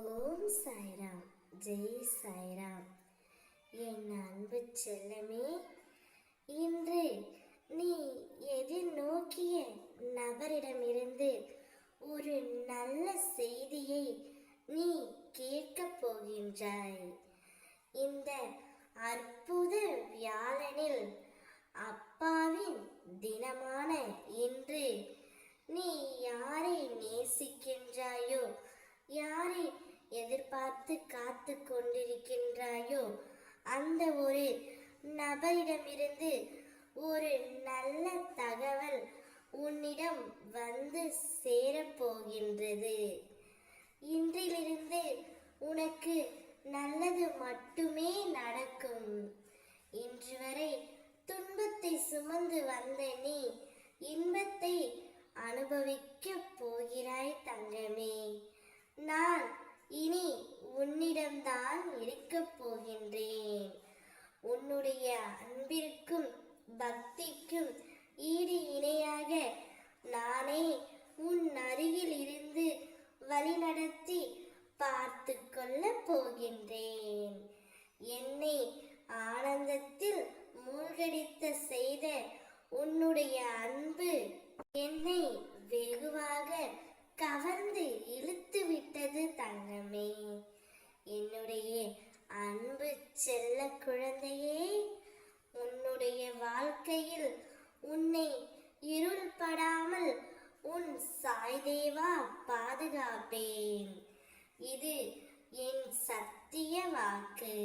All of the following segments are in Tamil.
ஓம் சாய்ராம். ஜெய் சாய்ராம். என் அன்பு செல்லமே, இன்று நீ எதிர்நோக்கிய நபரிடமிருந்து ஒரு நல்ல செய்தியை நீ கேட்கப் போகின்றாய். இந்த அற்புத வியாழனில் அப்பாவின் தினமான இன்று நீ யாரை நேசிக்கின்றாயோ, யாரை எதிர்பார்த்து காத்து கொண்டிருக்கின்றாயோ, அந்த ஒரு நபரிடமிருந்து ஒரு நல்ல தகவல் உன்னிடம் வந்து சேரப்போகின்றது. இன்றிலிருந்து உனக்கு நல்லது மட்டுமே நடக்கும். இன்று வரை துன்பத்தை சுமந்து வந்த நீ இன்பத்தை அனுபவிக்கப் போகிறாய் தங்கமே. நான் இனி உன்னிடம்தான் இருக்கப் போகின்றேன். உன்னுடைய அன்பிற்கும் பக்திக்கும் ஈடு இணையாக நானே உன் அருகில் இருந்து வழிநடத்தி பார்த்து கொள்ளப் போகின்றேன். என்னை ஆனந்தத்தில் மூழ்கடித்த செய்த உன்னுடைய அன்பு என்னை வெகுவாக கவர்ந்து இழுத்து விட்டது தங்கமே. என்னுடைய அன்பு செல்ல குழந்தையே, உன்னுடைய வாழ்க்கையில் உன்னை இருள்படாமல் உன் சாய்தேவா பாதுகாப்பேன். இது என் சத்திய வாக்கு.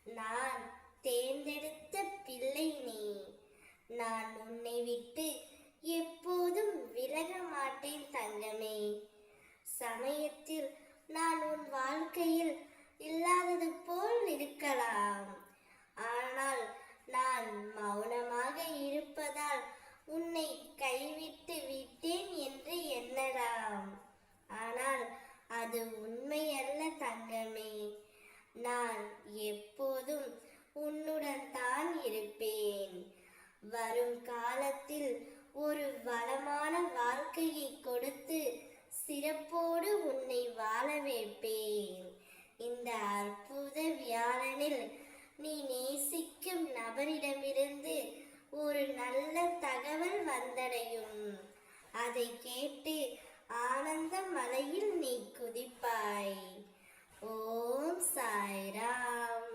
நான் தேர்ந்தெடுத்த பிள்ளை நீ. நான் உன்னை விட்டு எப்போதும் விலக மாட்டேன் தங்கமே. சமயத்தில் நான் உன் வாழ்க்கையில் இல்லாதது போல் இருக்கலாம். ஆனால் நான் மௌனமாக இருப்பதால் உன்னை கைவிட்டு விட்டேன் என்று எண்ணலாம். ஆனால் அது உண்மையல்ல தங்கமே. நான் எப்போதும் உன்னுடன் தான் இருப்பேன். வரும் காலத்தில் ஒரு வளமான வாழ்க்கையை கொடுத்து சிறப்போடு உன்னை வாழ வைப்பேன். இந்த அற்புத வியாழனில் நீ நேசிக்கும் நபரிடமிருந்து ஒரு நல்ல தகவல் வந்தடையும். அதை கேட்டு ஆனந்த மலையில் நீ குதிப்பாய். ஓம் சாய்ராம்.